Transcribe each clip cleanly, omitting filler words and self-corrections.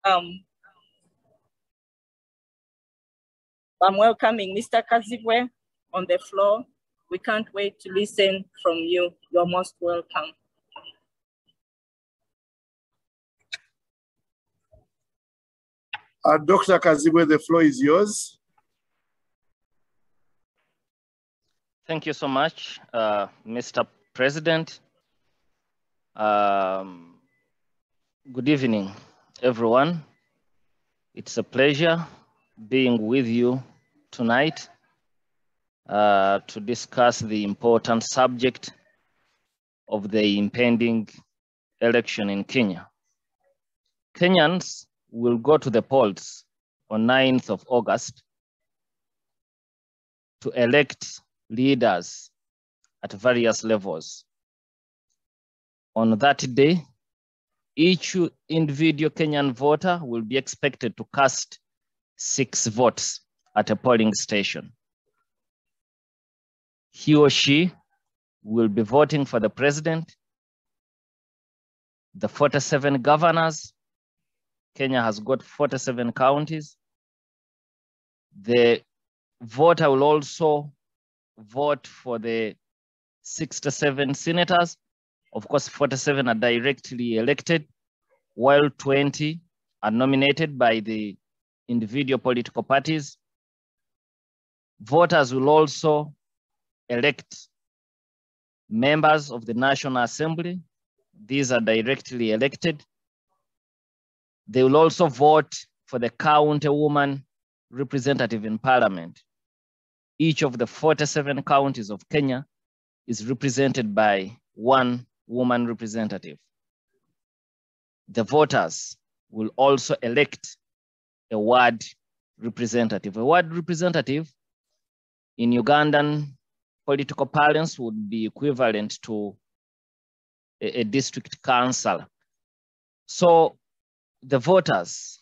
I'm welcoming Mr. Kazibwe on the floor. We can't wait to listen from you. You're most welcome. Dr. Kazibwe, the floor is yours. Thank you so much, Mr. President. Good evening, everyone. It's a pleasure being with you tonight to discuss the important subject of the impending election in Kenya. Kenyans will go to the polls on 9th of August to elect leaders at various levels. On that day, each individual Kenyan voter will be expected to cast 6 votes at a polling station. He or she will be voting for the president, the 47 governors. Kenya has got 47 counties. The voter will also vote for the 67 senators. Of course, 47 are directly elected, while 20 are nominated by the individual political parties. Voters will also elect members of the National Assembly. These are directly elected. They will also vote for the county-woman representative in parliament. Each of the 47 counties of Kenya is represented by 1 woman representative. The voters will also elect a ward representative. A ward representative in Ugandan political parlance would be equivalent to a district council. So the voters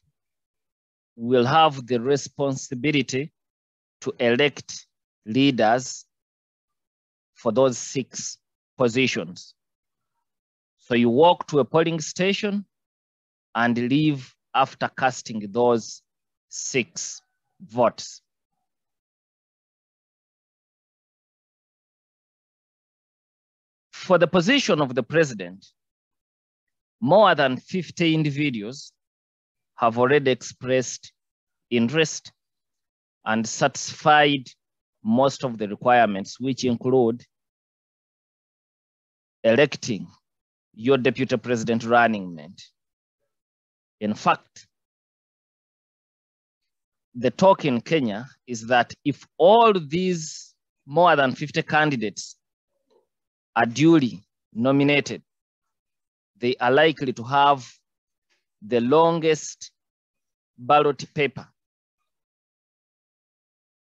will have the responsibility to elect leaders for those 6 positions. So you walk to a polling station and leave after casting those 6 votes. For the position of the president, more than 50 individuals have already expressed interest and satisfied most of the requirements, which include electing your deputy president running mate. In fact, the talk in Kenya is that if all these more than 50 candidates are duly nominated, they are likely to have the longest ballot paper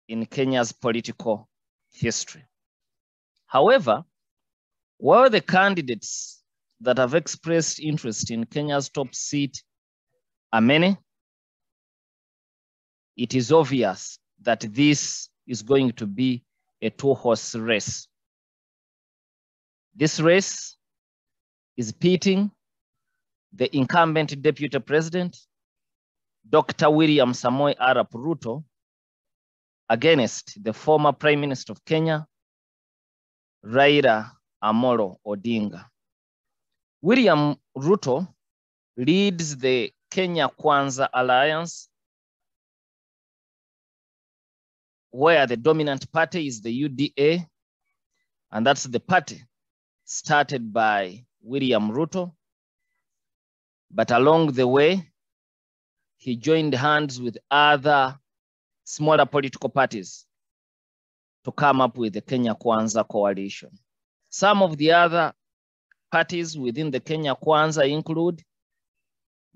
in Kenya's political history. However, while the candidates that have expressed interest in Kenya's top seat are many, it is obvious that this is going to be a 2-horse race. This race is pitting the incumbent deputy president, Dr. William Samoei Arap Ruto, against the former Prime Minister of Kenya, Raila Amolo Odinga. William Ruto leads the Kenya Kwanza Alliance, where the dominant party is the UDA, and that's the party started by William Ruto. But along the way, he joined hands with other smaller political parties to come up with the Kenya Kwanza coalition. Some of the other parties within the Kenya Kwanza include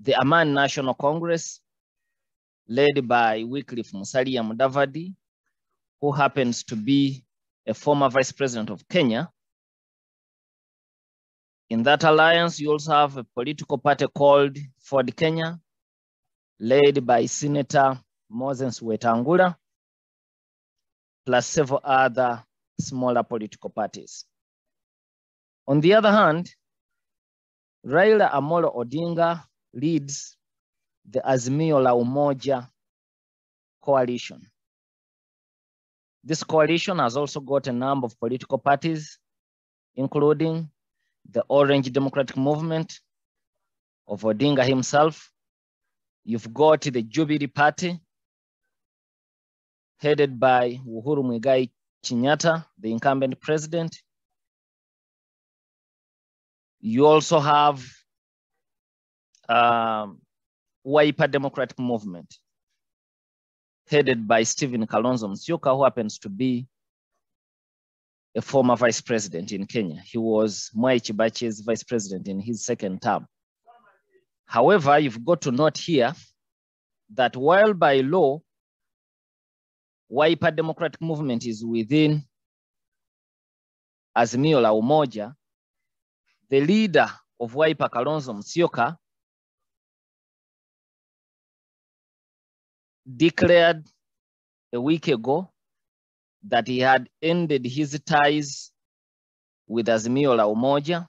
the Amani National Congress, led by Wycliffe Musalia Mudavadi, who happens to be a former vice president of Kenya. In that alliance, you also have a political party called Ford Kenya, led by Senator Moses Wetangula, plus several other smaller political parties. On the other hand, Raila Amolo Odinga leads the Azimio la Umoja coalition. This coalition has also got a number of political parties, including the Orange Democratic Movement of Odinga himself. You've got the Jubilee Party, headed by Uhuru Muigai Kenyatta, the incumbent president. You also have Wiper Democratic Movement, headed by Stephen Kalonzo Musyoka, who happens to be a former vice president in Kenya. He was Mwai Kibaki's vice president in his second term. However, you've got to note here that while by law, Wiper Democratic Movement is within Azimio la Umoja, the leader of Wiper, Kalonzo Musyoka, declared a week ago that he had ended his ties with Azimio la Umoja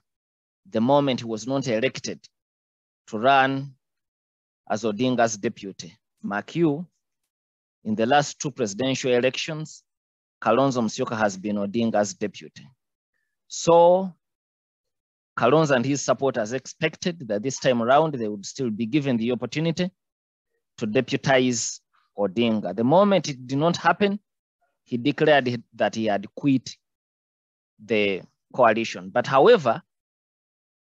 the moment he was not elected to run as Odinga's deputy. Mark you, in the last two presidential elections, Kalonzo Musyoka has been Odinga's deputy. So Kalonzo and his supporters expected that this time around they would still be given the opportunity to deputize Odinga. The moment it did not happen, he declared that he had quit the coalition. But however,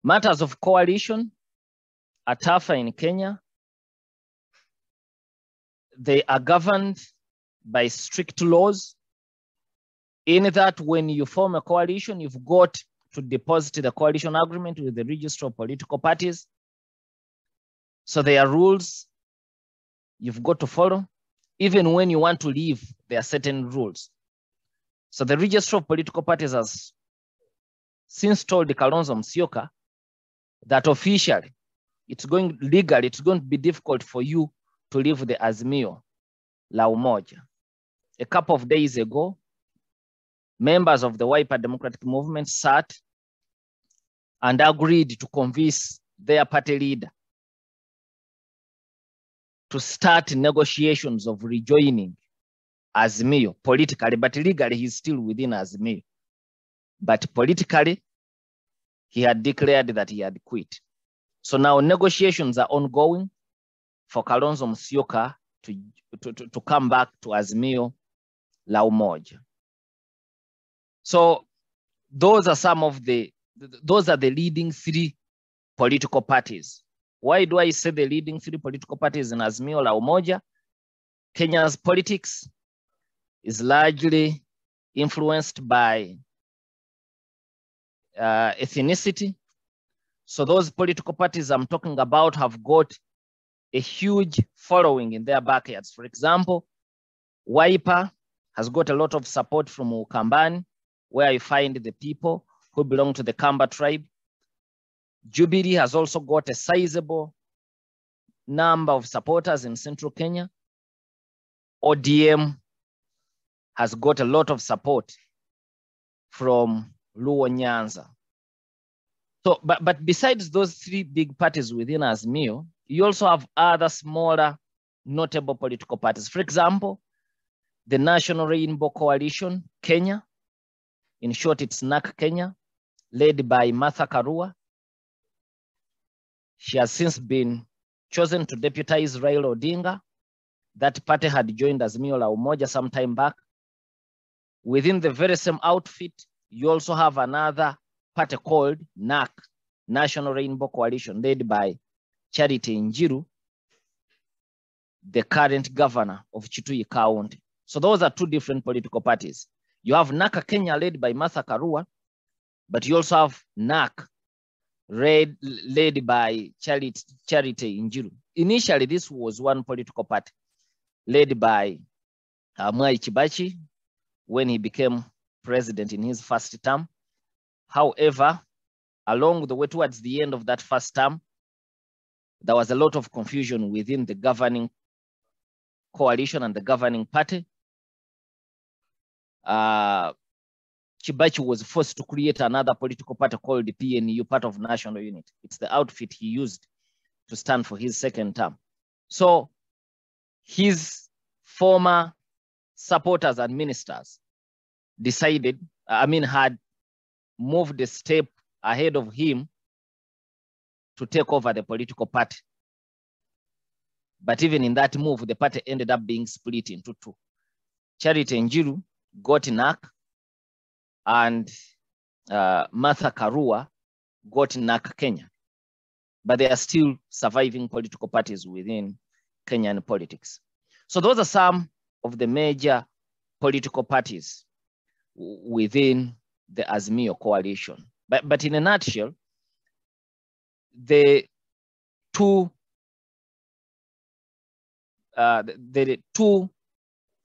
matters of coalition are tougher in Kenya. They are governed by strict laws, in that when you form a coalition, you've got to deposit the coalition agreement with the Register of Political Parties. So there are rules you've got to follow. Even when you want to leave, there are certain rules. So the Register of Political Parties has since told Kalonzo Musyoka that officially, it's going to be difficult for you to leave the Azimio la Umoja. A couple of days ago, members of the Wiper Democratic Movement sat and agreed to convince their party leader to start negotiations of rejoining Azimio politically, but legally he's still within Azimio. But politically, he had declared that he had quit. So now negotiations are ongoing for Kalonzo Musyoka to come back to Azimio la Umoja. So those are the leading three political parties. Why do I say the leading three political parties in Azimio la Umoja? Kenya's politics is largely influenced by ethnicity. So those political parties I'm talking about have got a huge following in their backyards. For example, Wiper has got a lot of support from Ukambani, where you find the people who belong to the Kamba tribe. Jubilee has also got a sizable number of supporters in central Kenya. ODM has got a lot of support from Luo Nyanza. So, but besides those three big parties within Azimio, you also have other smaller notable political parties. For example, the National Rainbow Coalition, Kenya, in short, it's NAK Kenya, led by Martha Karua. She has since been chosen to deputize Raila Odinga. That party had joined Azimio la Umoja some time back. Within the very same outfit, you also have another party called NAC, National Rainbow Coalition, led by Charity Njiru, the current governor of Kitui County. So those are two different political parties. You have NAK Kenya led by Martha Karua, but you also have NAC led by Charity Njiru. Initially, this was one political party led by Mwai Kibaki when he became president in his first term. However, along the way towards the end of that first term, there was a lot of confusion within the governing coalition and the governing party. Kibaki was forced to create another political party called the PNU, part of National Unity. It's the outfit he used to stand for his second term. So his former supporters and ministers had moved a step ahead of him to take over the political party. But even in that move, the party ended up being split into two. Charity Njiru got NARC, and Martha Karua got NARC Kenya. But they are still surviving political parties within Kenyan politics. So those are some of the major political parties within the Azimio coalition. But in a nutshell, the two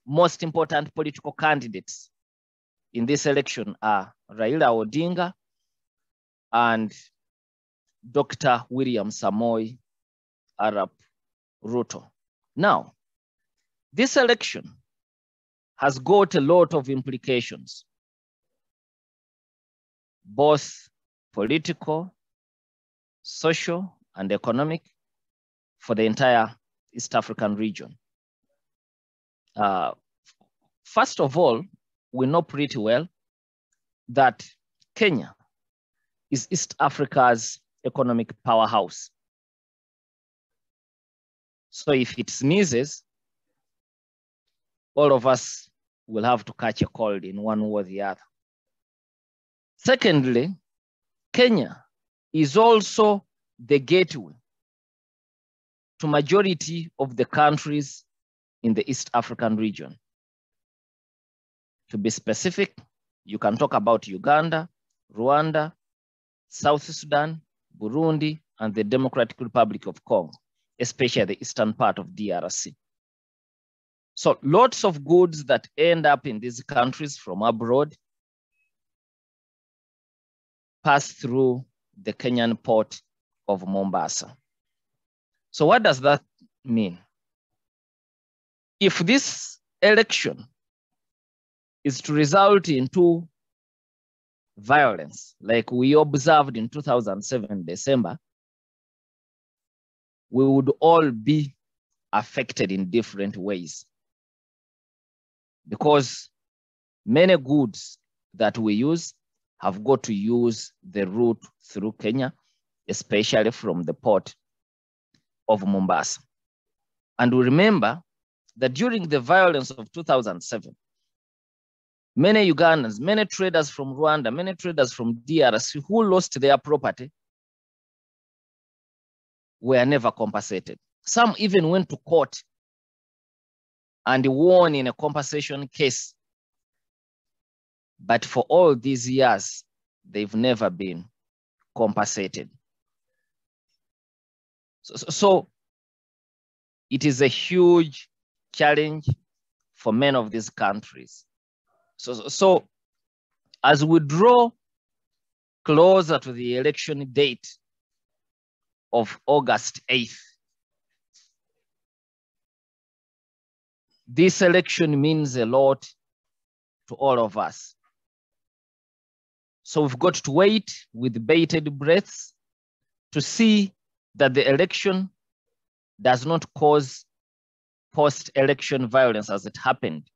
most important political candidates in this election are Raila Odinga and Dr. William Samoei Arap Ruto. Now, this election has got a lot of implications, both political, social, and economic, for the entire East African region. First of all, we know pretty well that Kenya is East Africa's economic powerhouse. So if it sneezes, all of us will have to catch a cold in one way or the other. Secondly, Kenya is also the gateway to majority of the countries in the East African region. To be specific, you can talk about Uganda, Rwanda, South Sudan, Burundi, and the Democratic Republic of Congo, especially the eastern part of DRC. So lots of goods that end up in these countries from abroad pass through the Kenyan port of Mombasa. So what does that mean? If this election is to result into violence, like we observed in 2007 December, we would all be affected in different ways, because many goods that we use have got to use the route through Kenya, especially from the port of Mombasa. And we remember that during the violence of 2007, many Ugandans, many traders from Rwanda, many traders from DRC who lost their property were never compensated. Some even went to court and won in a compensation case. But for all these years, they've never been compensated. So it is a huge challenge for many of these countries. So as we draw closer to the election date of August 8th, this election means a lot to all of us. So we've got to wait with bated breaths to see that the election does not cause post-election violence as it happened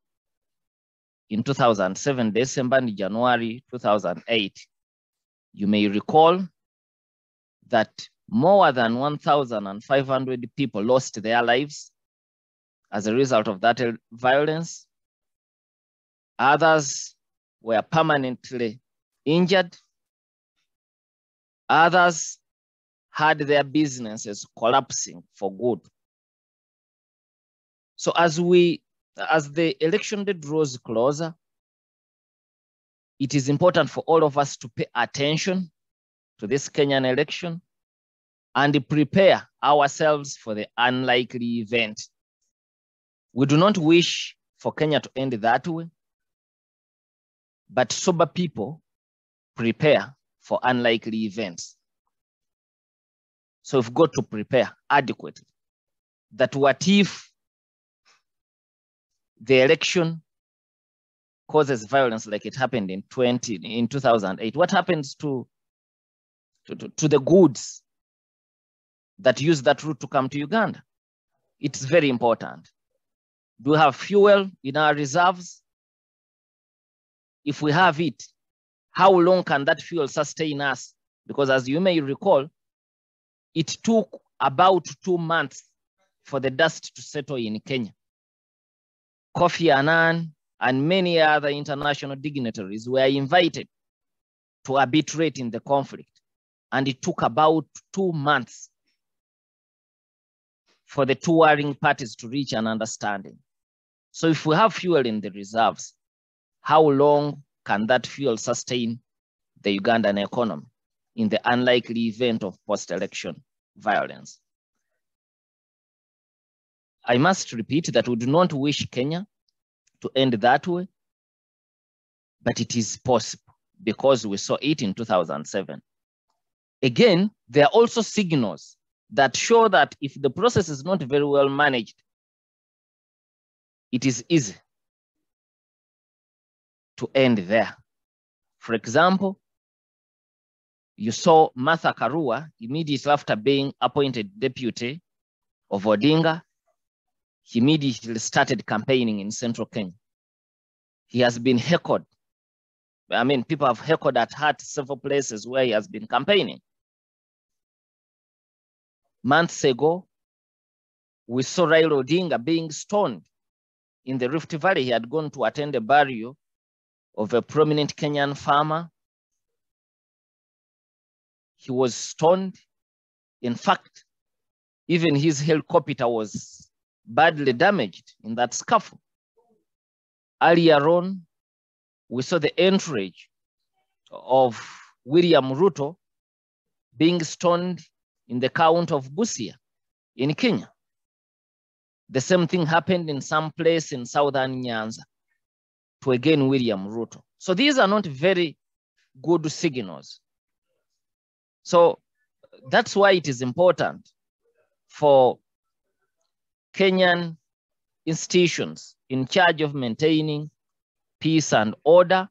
in 2007, December and January 2008. You may recall that more than 1,500 people lost their lives as a result of that violence. Others were permanently injured. Others had their businesses collapsing for good. So as the election day draws closer, it is important for all of us to pay attention to this Kenyan election and prepare ourselves for the unlikely event. We do not wish for Kenya to end that way, but sober people prepare for unlikely events. So we've got to prepare adequately. That what if the election causes violence like it happened in 2008? What happens to the goods that use that route to come to Uganda? It's very important. Do we have fuel in our reserves? If we have it, how long can that fuel sustain us? Because as you may recall, it took about 2 months for the dust to settle in Kenya. Kofi Annan and many other international dignitaries were invited to arbitrate in the conflict. And it took about 2 months for the two warring parties to reach an understanding. So if we have fuel in the reserves, how long can that fuel sustain the Ugandan economy in the unlikely event of post-election violence? I must repeat that we do not wish Kenya to end that way, but it is possible because we saw it in 2007. Again, there are also signals that show that if the process is not very well managed, it is easy to end there. For example, you saw Martha Karua immediately after being appointed deputy of Odinga. He immediately started campaigning in central Kenya. He has been heckled. I mean, people have heckled at heart several places where he has been campaigning. Months ago, we saw Raila Odinga being stoned in the Rift Valley. He had gone to attend a burial of a prominent Kenyan farmer. He was stoned. In fact, even his helicopter was badly damaged in that scuffle. Earlier on, we saw the entourage of William Ruto being stoned in the county of Busia in Kenya. The same thing happened in some place in southern Nyanza to again William Ruto. So these are not very good signals. So that's why it is important for Kenyan institutions in charge of maintaining peace and order,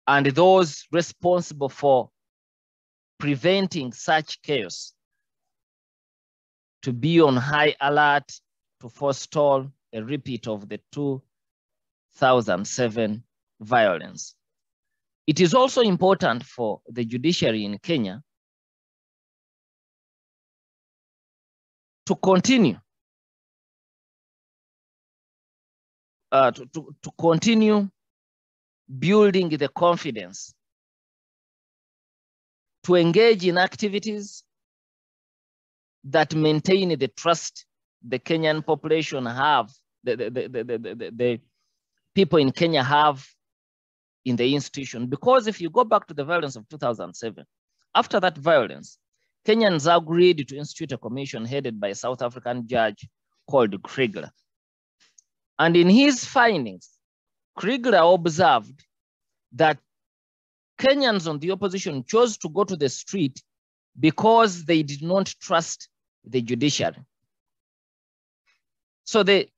and those responsible for preventing such chaos, to be on high alert to forestall a repeat of the 2007 violence. It is also important for the judiciary in Kenya to continue to continue building the confidence, to engage in activities that maintain the trust the Kenyan population have, the people in Kenya have in the institution. Because if you go back to the violence of 2007, after that violence, Kenyans agreed to institute a commission headed by a South African judge called Kriegler. And in his findings, Kriegler observed that Kenyans on the opposition chose to go to the street because they did not trust the judiciary. So the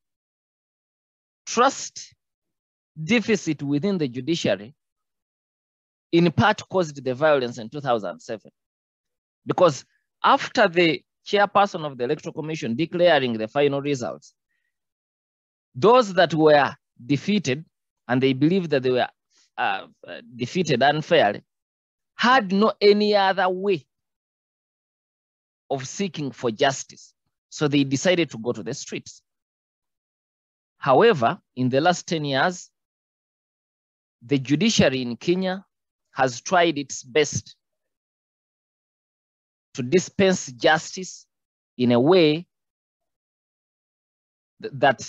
trust deficit within the judiciary in part caused the violence in 2007. Because after the chairperson of the Electoral Commission declaring the final results, those that were defeated, and they believed that they were defeated unfairly, had no any other way of seeking for justice. So they decided to go to the streets. However, in the last 10 years, the judiciary in Kenya has tried its best to dispense justice in a way that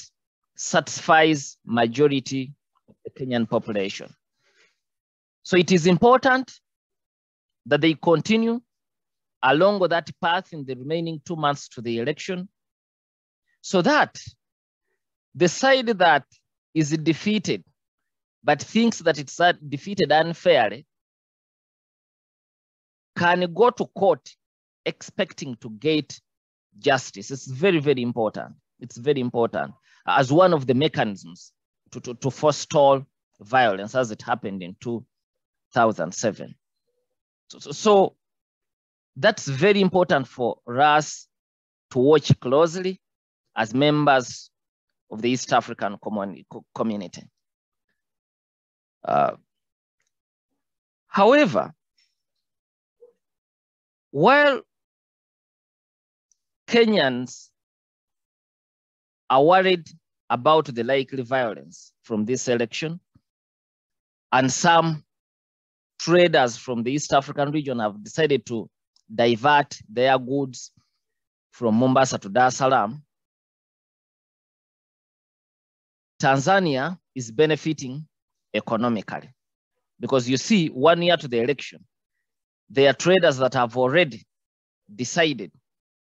satisfies majority of the Kenyan population. So it is important that they continue along with that path in the remaining 2 months to the election, so that the side that is defeated but thinks that it's defeated unfairly can go to court expecting to get justice. It's very, very important. It's very important as one of the mechanisms to forestall violence as it happened in 2007. So that's very important for us to watch closely as members of the East African community. However, while Kenyans are worried about the likely violence from this election, and some traders from the East African region have decided to divert their goods from Mombasa to Dar es Salaam, Tanzania is benefiting economically. Because you see, 1 year to the election, there are traders that have already decided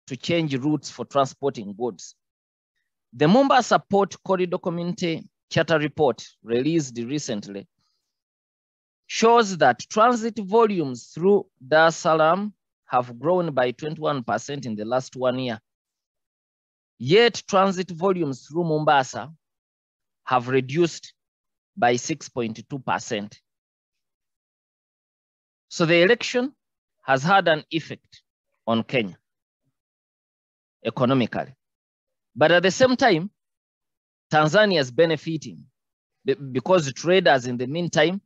to change routes for transporting goods. The Mombasa Port Corridor Community Charter Report released recently shows that transit volumes through Dar es Salaam have grown by 21% in the last 1 year. Yet transit volumes through Mombasa have reduced by 6.2%. So the election has had an effect on Kenya economically. But at the same time, Tanzania is benefiting because traders in the meantime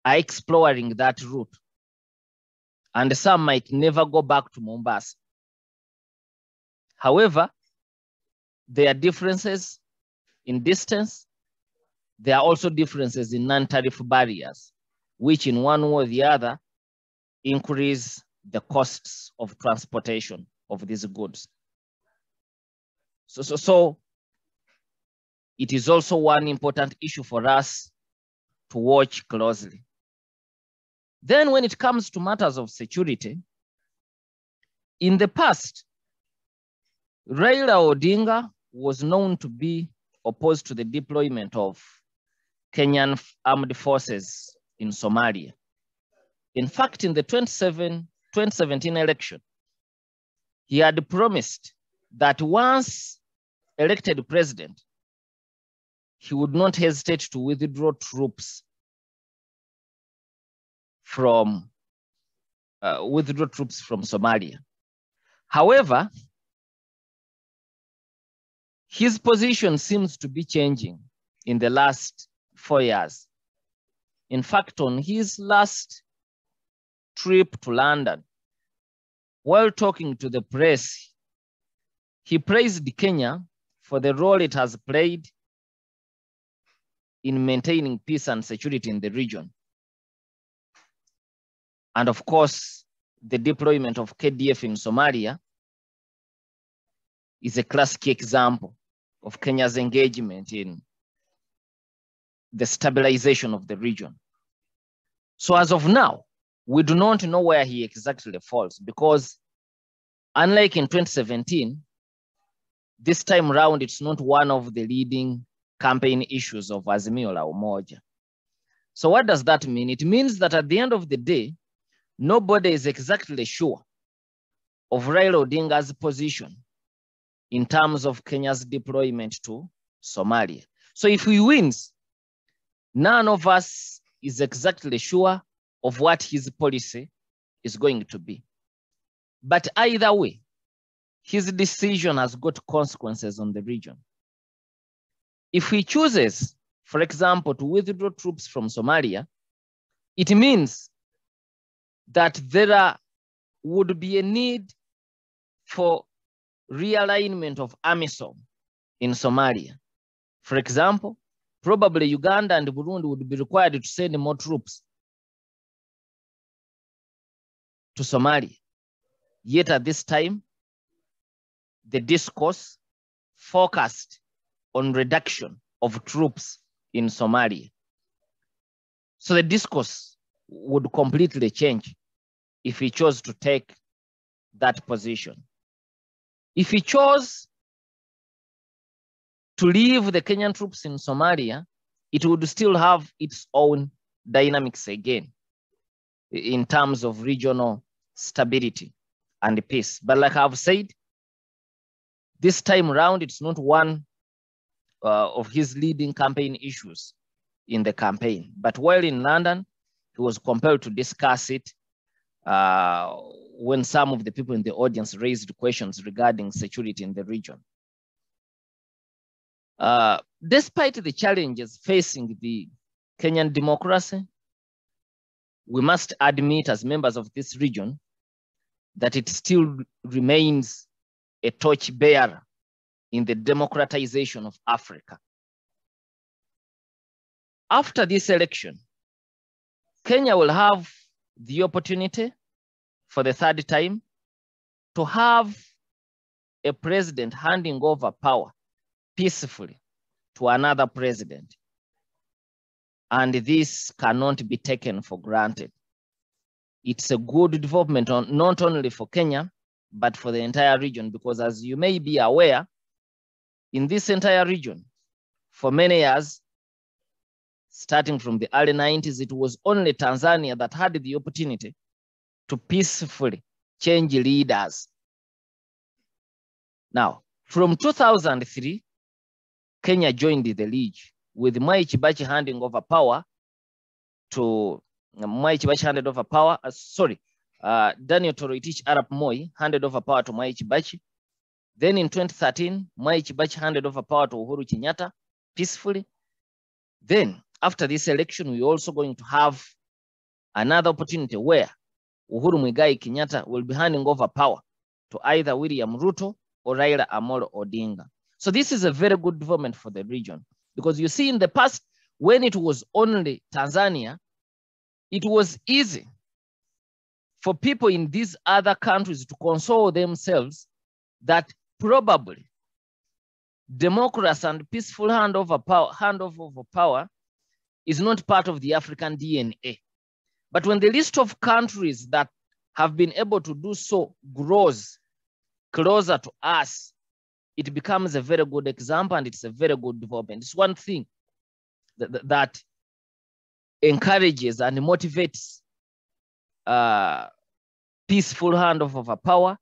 are exploring that route. And some might never go back to Mombasa. However, there are differences in distance. There are also differences in non-tariff barriers, which in one way or the other increase the costs of transportation of these goods. So it is also one important issue for us to watch closely. Then when it comes to matters of security, in the past, Raila Odinga was known to be opposed to the deployment of Kenyan armed forces in Somalia. In fact, in the 2017 election, he had promised that once elected president, he would not hesitate to withdraw troops from Somalia. However, his position seems to be changing in the last 4 years. In fact, on his last trip to London, while talking to the press, he praised Kenya for the role it has played in maintaining peace and security in the region. And of course, the deployment of KDF in Somalia is a classic example of Kenya's engagement in the stabilization of the region. So as of now, we do not know where he exactly falls, because unlike in 2017, this time around, it's not one of the leading campaign issues of Azimio la Umoja. So what does that mean? It means that at the end of the day, nobody is exactly sure of Raila Odinga's position in terms of Kenya's deployment to Somalia. So if he wins, none of us is exactly sure of what his policy is going to be. But either way, his decision has got consequences on the region. If he chooses, for example, to withdraw troops from Somalia, it means that there would be a need for realignment of AMISOM in Somalia. For example, probably Uganda and Burundi would be required to send more troops to Somalia. Yet at this time, the discourse focused on reduction of troops in Somalia. So the discourse would completely change if he chose to take that position. If he chose to leave the Kenyan troops in Somalia, it would still have its own dynamics again in terms of regional stability and peace. But like I've said, this time around, it's not one of his leading campaign issues in the campaign. But while in London, he was compelled to discuss it when some of the people in the audience raised questions regarding security in the region. Despite the challenges facing the Kenyan democracy, we must admit as members of this region that it still remains a torchbearer in the democratization of Africa. After this election, Kenya will have the opportunity for the third time to have a president handing over power peacefully to another president. And this cannot be taken for granted. It's a good development not only for Kenya, but for the entire region, because as you may be aware, in this entire region, for many years, starting from the early 90s, it was only Tanzania that had the opportunity to peacefully change leaders. Now, from 2003, Kenya joined the League with Mwai Kibaki handing over power to Daniel Toroitich Arap Moi handed over power to Mwai Kibaki. Then in 2013, Mwai Kibaki handed over power to Uhuru Kenyatta peacefully. Then after this election, we're also going to have another opportunity where Uhuru Muigai Kenyatta will be handing over power to either William Ruto or Raila Amolo Odinga. So this is a very good development for the region, because you see in the past, when it was only Tanzania, it was easy for people in these other countries to console themselves that probably democracy and peaceful handover of power is not part of the African DNA. But when the list of countries that have been able to do so grows closer to us, it becomes a very good example, and it's a very good development. It's one thing that encourages and motivates peaceful handover of power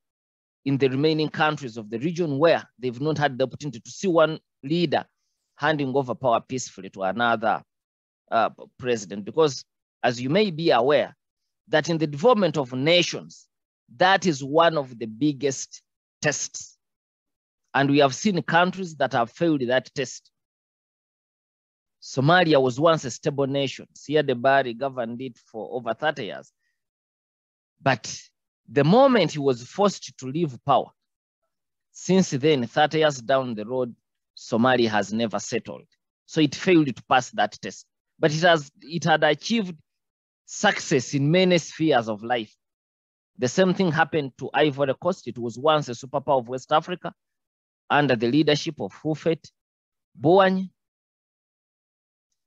in the remaining countries of the region where they've not had the opportunity to see one leader handing over power peacefully to another president. Because as you may be aware, that in the development of nations, that is one of the biggest tests. And we have seen countries that have failed that test. Somalia was once a stable nation. Siad Barre governed it for over 30 years. But the moment he was forced to leave power, since then, 30 years down the road, Somalia has never settled. So it failed to pass that test. But it had achieved success in many spheres of life. The same thing happened to Ivory Coast. It was once a superpower of West Africa under the leadership of Houphouët-Boigny.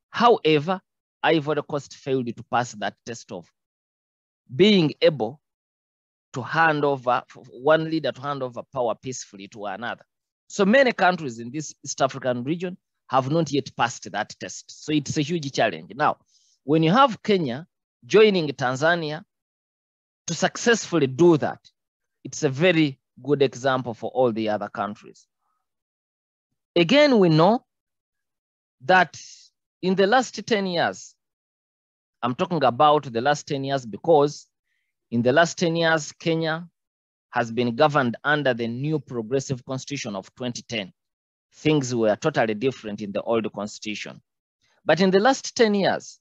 However, Ivory Coast failed to pass that test of being able to hand over, one leader to hand over power peacefully to another. So many countries in this East African region have not yet passed that test. So it's a huge challenge. Now, when you have Kenya joining Tanzania to successfully do that, it's a very good example for all the other countries. Again, we know that in the last 10 years, I'm talking about the last 10 years because in the last 10 years, Kenya has been governed under the new progressive constitution of 2010. Things were totally different in the old constitution. But in the last 10 years,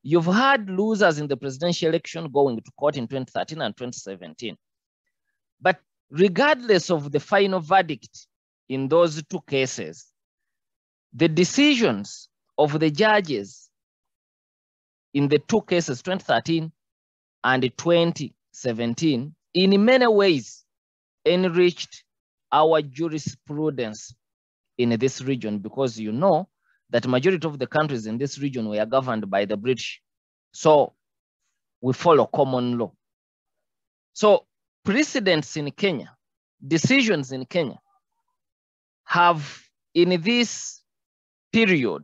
you've had losers in the presidential election going to court in 2013 and 2017. But regardless of the final verdict in those two cases, the decisions of the judges in the two cases, 2013 and 2017, in many ways enriched our jurisprudence in this region, because you know that the majority of the countries in this region were governed by the British. So we follow common law. So precedents in Kenya, decisions in Kenya have in this period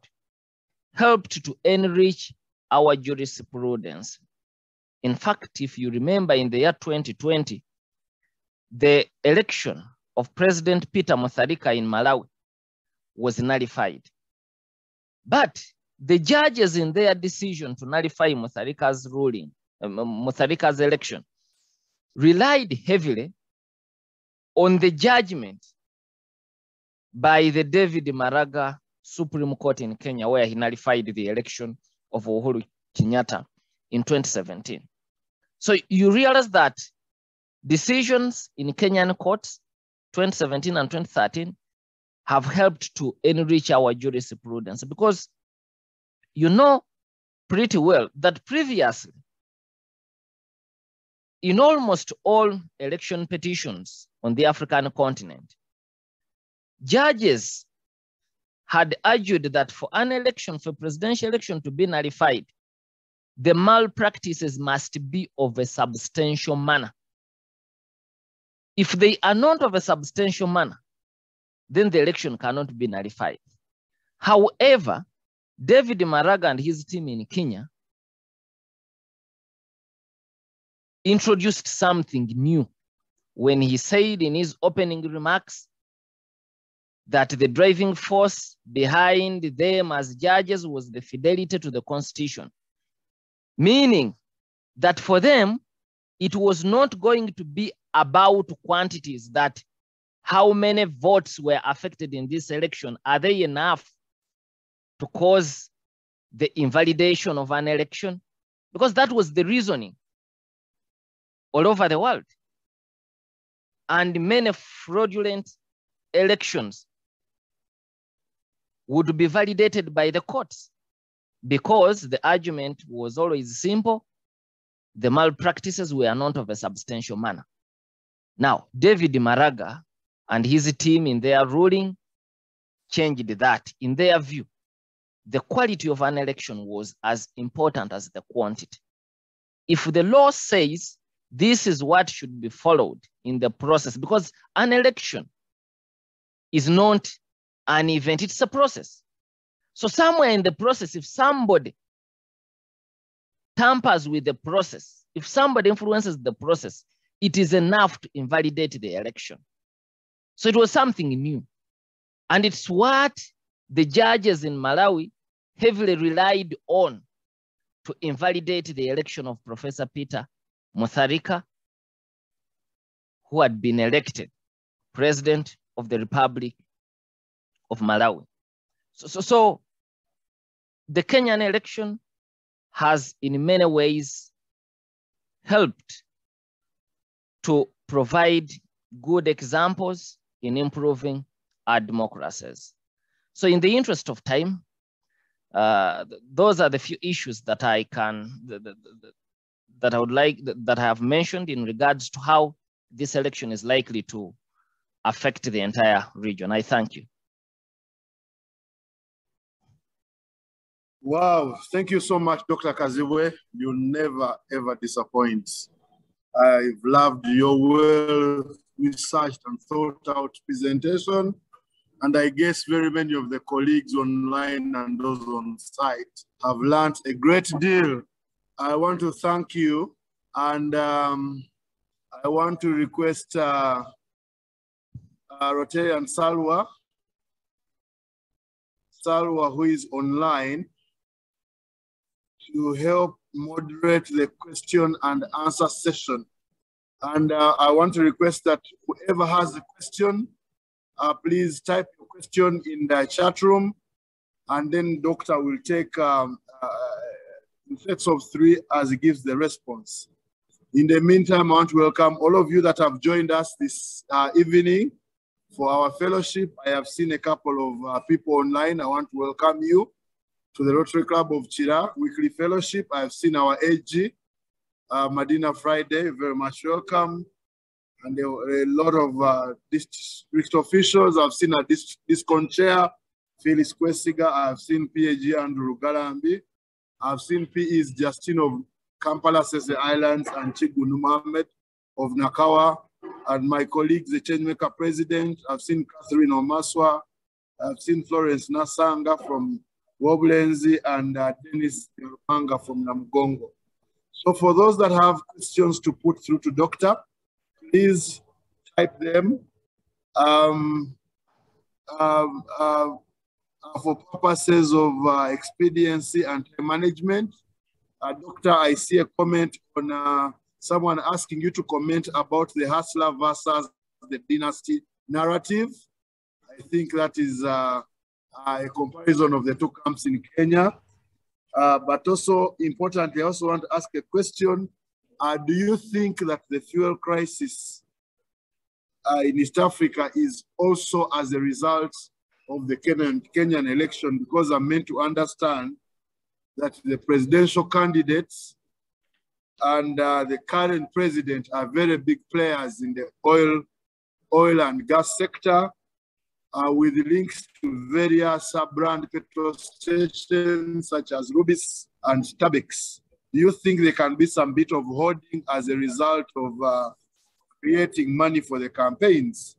helped to enrich our jurisprudence. In fact, if you remember in the year 2020, the election of President Peter Mutharika in Malawi was nullified. But the judges in their decision to nullify Mutharika's ruling, Mutharika's election, relied heavily on the judgment by the David Maraga Supreme Court in Kenya, where he nullified the election of Uhuru Kenyatta in 2017. So you realize that decisions in Kenyan courts, 2017 and 2013, have helped to enrich our jurisprudence, because you know pretty well that previously, in almost all election petitions on the African continent, judges had argued that for an election, for presidential election to be nullified, the malpractices must be of a substantial manner. If they are not of a substantial manner, then the election cannot be nullified. However, David Maraga and his team in Kenya introduced something new when he said in his opening remarks that the driving force behind them as judges was the fidelity to the Constitution, meaning that for them, it was not going to be about quantities, that how many votes were affected in this election. Are they enough to cause the invalidation of an election? Because that was the reasoning all over the world. And many fraudulent elections would be validated by the courts, because the argument was always simple: the malpractices were not of a substantial manner. Now, David Maraga and his team in their ruling changed that. In their view, the quality of an election was as important as the quantity. If the law says this is what should be followed in the process, because an election is not an event, it's a process. So somewhere in the process, if somebody tampers with the process, if somebody influences the process, it is enough to invalidate the election. So it was something new. And it's what the judges in Malawi heavily relied on to invalidate the election of Professor Peter Mutharika, who had been elected president of the Republic of Malawi. So the Kenyan election has in many ways helped to provide good examples in improving our democracies. So in the interest of time, those are the few issues that I have mentioned in regards to how this election is likely to affect the entire region. I thank you. Wow, thank you so much, Dr. Kazibwe. You never, ever disappoint. I've loved your well-researched and thought-out presentation. And I guess very many of the colleagues online and those on site have learned a great deal. I want to thank you. And I want to request Rotarian Salwa, who is online, to help moderate the question and answer session. And I want to request that whoever has a question, please type your question in the chat room, and then Doctor will take in sets of 3 as he gives the response. In the meantime, I want to welcome all of you that have joined us this evening for our fellowship. I have seen a couple of people online. I want to welcome you to the Rotary Club of Chira Weekly Fellowship. I have seen our AG, Madina Friday, very much welcome. And there were a lot of district officials. I've seen a DISCON chair, Phyllis Kwesiga. I've seen PAG Andrew Galambi. I've seen PE's Justin of Kampala, Sese Islands, and Chigunu Mohammed of Nakawa, and my colleagues, the Changemaker President. I've seen Catherine Omaswa. I've seen Florence Nasanga from Woblenzi, and Dennis Manga from Namugongo. So for those that have questions to put through to Doctor, please type them. For purposes of expediency and management, Doctor, I see a comment on someone asking you to comment about the Hustler versus the Dynasty narrative. I think that is a comparison of the two camps in Kenya. But also importantly, I also want to ask a question. Do you think that the fuel crisis in East Africa is also as a result of the Kenyan election? Because I'm meant to understand that the presidential candidates and the current president are very big players in the oil and gas sector, with links to various sub-brand petrol stations such as Rubis and Starbucks. Do you think there can be some bit of hoarding as a result of creating money for the campaigns?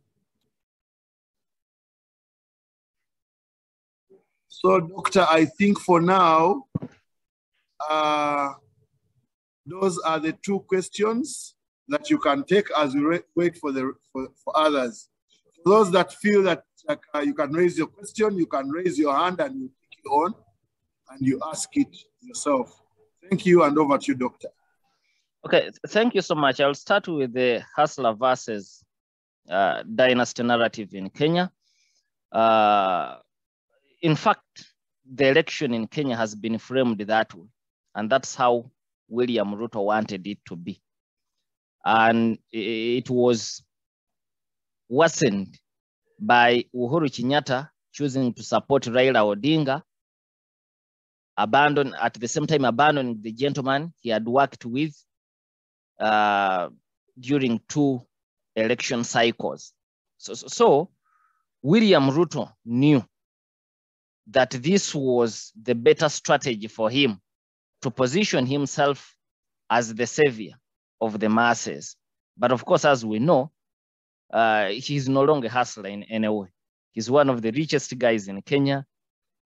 So, Doctor, I think for now, those are the two questions that you can take as we wait for others. For those that feel that you can raise your question, you can raise your hand and you take it on and you ask it yourself. Thank you, and over to you, Doctor. Okay, thank you so much. I'll start with the hustler versus dynasty narrative in Kenya. In fact, the election in Kenya has been framed that way, and that's how William Ruto wanted it to be. And it was worsened by Uhuru Kenyatta choosing to support Raila Odinga, at the same time abandoning the gentleman he had worked with during 2 election cycles. So William Ruto knew that this was the better strategy for him to position himself as the savior of the masses. But of course, as we know, he's no longer a hustler in any way. He's one of the richest guys in Kenya,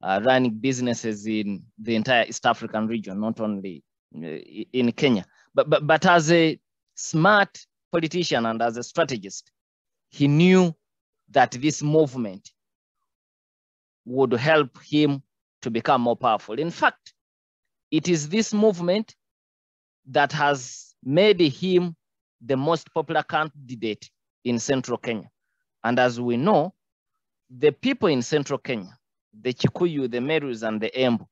running businesses in the entire East African region, not only in Kenya. But as a smart politician and as a strategist, he knew that this movement would help him to become more powerful. In fact, it is this movement that has made him the most popular candidate in Central Kenya. And as we know, the people in Central Kenya, the Kikuyu, the Merus, and the Embu,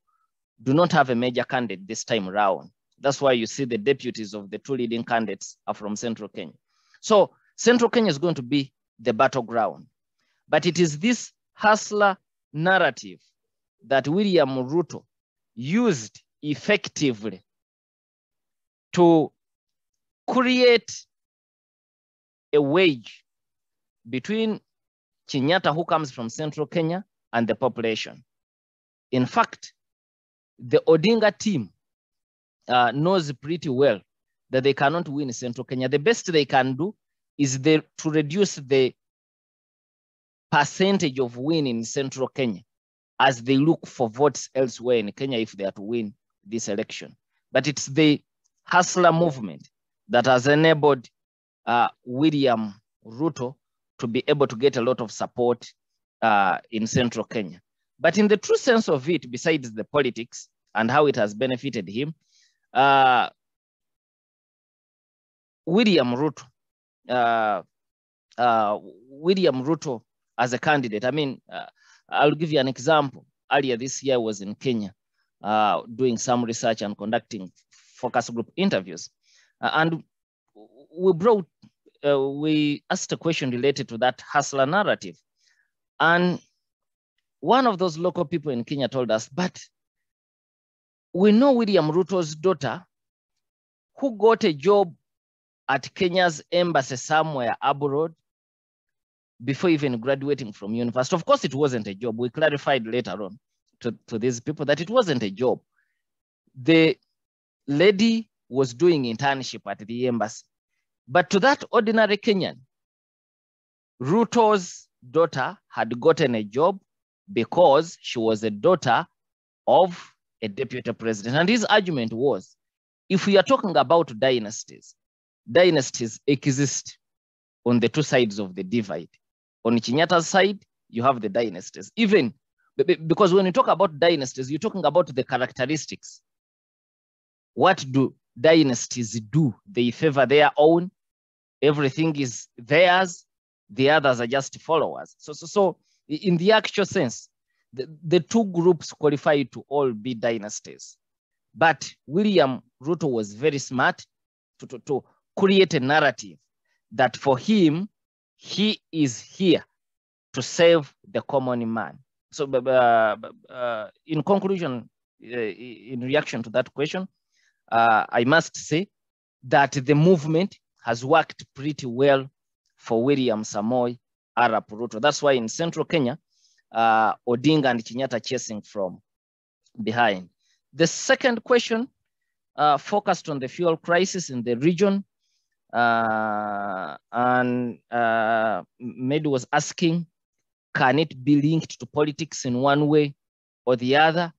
do not have a major candidate this time around. That's why you see the deputies of the 2 leading candidates are from Central Kenya. So Central Kenya is going to be the battleground. But it is this hustler narrative that William Ruto used effectively to create a wedge between Kenyatta, who comes from Central Kenya, and the population. In fact, the Odinga team knows pretty well that they cannot win Central Kenya. The best they can do is to reduce the percentage of win in Central Kenya as they look for votes elsewhere in Kenya if they are to win this election. But it's the hustler movement that has enabled William Ruto to be able to get a lot of support in Central Kenya. But in the true sense of it, besides the politics and how it has benefited him, William Ruto as a candidate, I mean, I'll give you an example. Earlier this year I was in Kenya doing some research and conducting focus group interviews. And we asked a question related to that hustler narrative. And one of those local people in Kenya told us, but we know William Ruto's daughter who got a job at Kenya's embassy somewhere abroad before even graduating from university. Of course, it wasn't a job. We clarified later on to these people that it wasn't a job. The lady was doing internship at the embassy. But to that ordinary Kenyan, Ruto's daughter had gotten a job because she was a daughter of a deputy president. And his argument was, if we are talking about dynasties, dynasties exist on the 2 sides of the divide. On Kenyatta's side, you have the dynasties. Even because when you talk about dynasties, you're talking about the characteristics. What do dynasties do? They favor their own. Everything is theirs. The others are just followers. So In the actual sense, the two groups qualify to all be dynasties. But William Ruto was very smart to create a narrative that for him, he is here to save the common man. So in conclusion, in reaction to that question, I must say that the movement has worked pretty well for William Samoei Arap Ruto. That's why in central Kenya, Odinga and Kenyatta chasing from behind. The second question focused on the fuel crisis in the region, and Medu was asking, can it be linked to politics in one way or the other?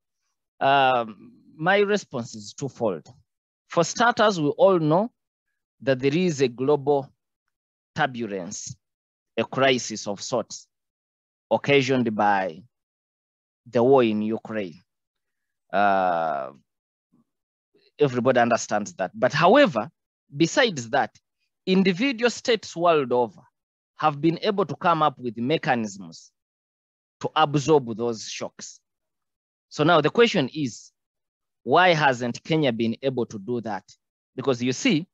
My response is twofold. For starters, we all know that there is a global turbulence, a crisis of sorts, occasioned by the war in Ukraine. Everybody understands that. But however, besides that, individual states world over have been able to come up with mechanisms to absorb those shocks. So now the question is, why hasn't Kenya been able to do that? Because you see,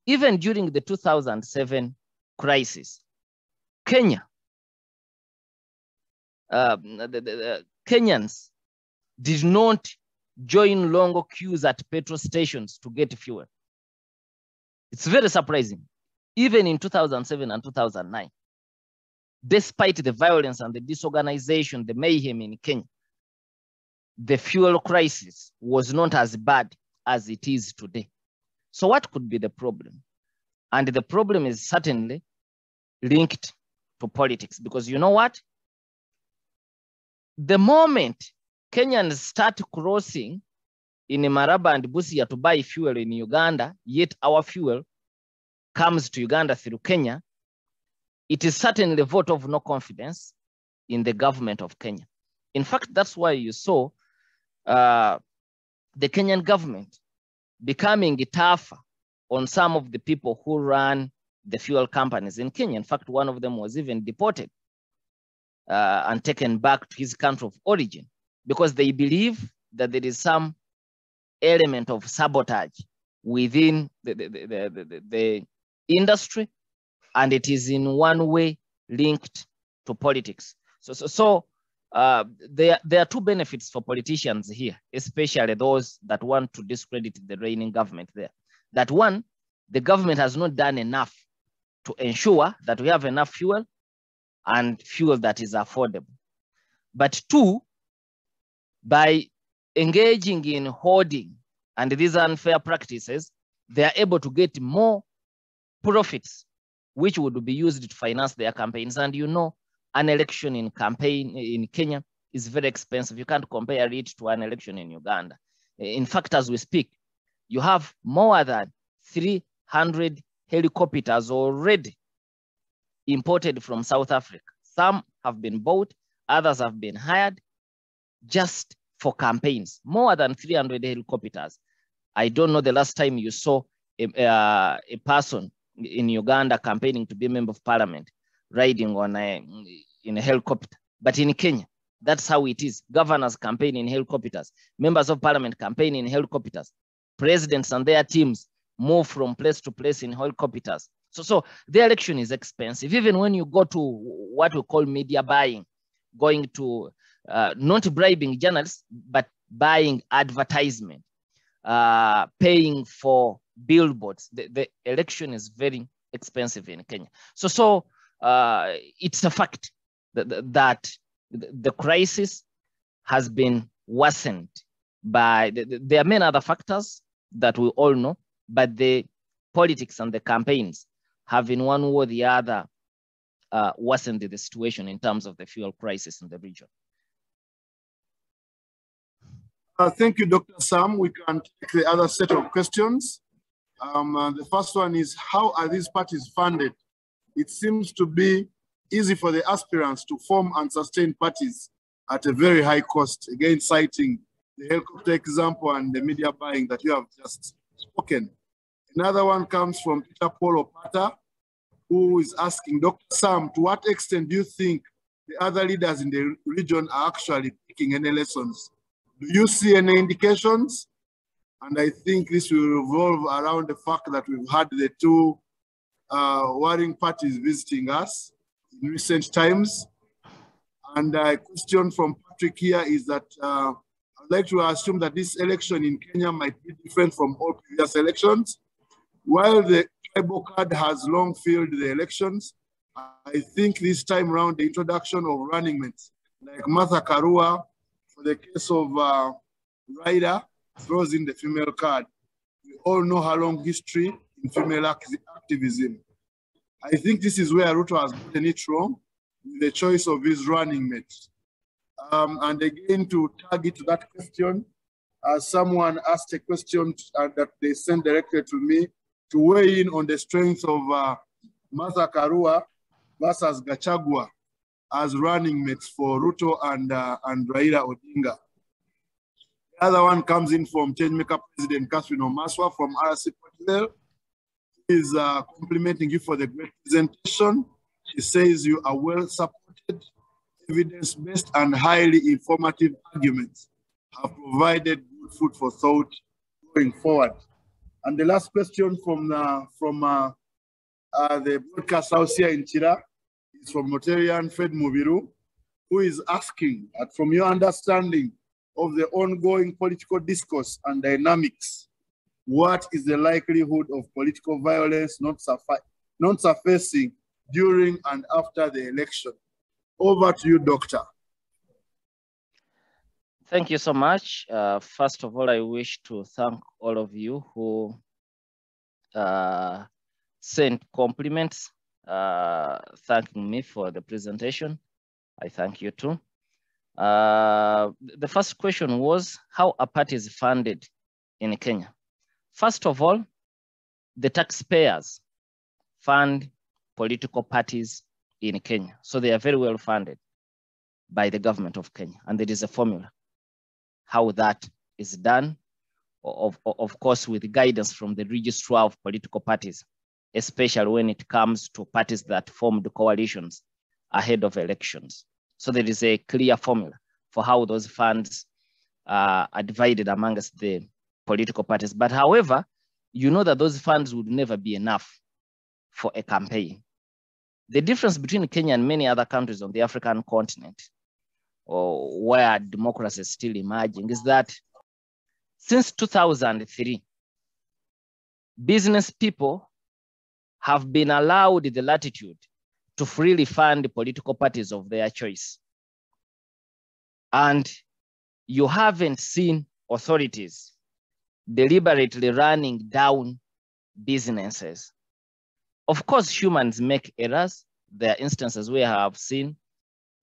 even during the 2007 crisis, Kenya, Kenyans did not join long queues at petrol stations to get fuel. It's very surprising. Even in 2007 and 2009, despite the violence and the disorganization, the mayhem in Kenya, the fuel crisis was not as bad as it is today. So what could be the problem? And the problem is certainly linked to politics, because you know what? The moment Kenyans start crossing in Maraba and Busia to buy fuel in Uganda, yet our fuel comes to Uganda through Kenya, it is certainly a vote of no confidence in the government of Kenya. In fact, that's why you saw the Kenyan government becoming tougher on some of the people who run the fuel companies in Kenya. In fact, one of them was even deported and taken back to his country of origin because they believe that there is some element of sabotage within the industry, and it is in one way linked to politics. So there are two benefits for politicians here, especially those that want to discredit the reigning government there. That one, the government has not done enough to ensure that we have enough fuel and fuel that is affordable. But two, by engaging in hoarding and these unfair practices, they are able to get more profits, which would be used to finance their campaigns. And you know, an election in Kenya is very expensive. You can't compare it to an election in Uganda. In fact, as we speak, you have more than 300 helicopters already imported from South Africa. Some have been bought, others have been hired just for campaigns. More than 300 helicopters. I don't know the last time you saw a person in Uganda campaigning to be a member of parliament riding on in a helicopter. But in Kenya, that's how it is. Governors campaign in helicopters. Members of parliament campaign in helicopters. Presidents and their teams move from place to place in helicopters. So the election is expensive. Even when you go to what we call media buying, going to not bribing journalists, but buying advertisement, paying for billboards. The election is very expensive in Kenya. So it's a fact that the crisis has been worsened by, there are many other factors that we all know, but the politics and the campaigns have in one way or the other worsened the situation in terms of the fuel crisis in the region. Thank you, Dr. Sam. We can take the other set of questions. The first one is, how are these parties funded? It seems to be easy for the aspirants to form and sustain parties at a very high cost, again citing the helicopter example and the media buying that you have just spoken. Another one comes from Peter Paul Opata, who is asking, Dr. Sam, to what extent do you think the other leaders in the region are actually taking any lessons. Do you see any indications? And I think this will revolve around the fact that we've had the two warring parties visiting us in recent times. And a question from Patrick here is that I'd like to assume that this election in Kenya might be different from all previous elections. While the tribal card has long filled the elections, I think this time around the introduction of running mates like Martha Karua, for the case of Raila, throws in the female card. We all know her long history in female activism. I think this is where Ruto has gotten it wrong with the choice of his running mate. And again, to target that question, someone asked a question that they sent directly to me to weigh in on the strength of Martha Karua versus Gachagua as running mates for Ruto and Raila Odinga. The other one comes in from Changemaker President Catherine Omaswa from RC Portland. She is complimenting you for the great presentation. She says you are well supported, evidence-based and highly informative arguments have provided good food for thought going forward. And the last question from the broadcast house here in Chira is from Notarian Fred Mubiru, who is asking that from your understanding of the ongoing political discourse and dynamics, what is the likelihood of political violence not surfacing during and after the election? Over to you, Doctor. Thank you so much. First of all, I wish to thank all of you who sent compliments, thanking me for the presentation. I thank you too. The first question was how a party is funded in Kenya. First of all, the taxpayers fund political parties in Kenya. So they are very well funded by the government of Kenya. And there is a formula how that is done, of course, with guidance from the registrar of political parties, especially when it comes to parties that formed coalitions ahead of elections. So there is a clear formula for how those funds are divided amongst the political parties. But however, you know that those funds would never be enough for a campaign. The difference between Kenya and many other countries on the African continent, or where democracy is still emerging, is that since 2003, business people have been allowed the latitude to freely fund political parties of their choice. And you haven't seen authorities deliberately running down businesses. Of course, humans make errors. There are instances where I have seen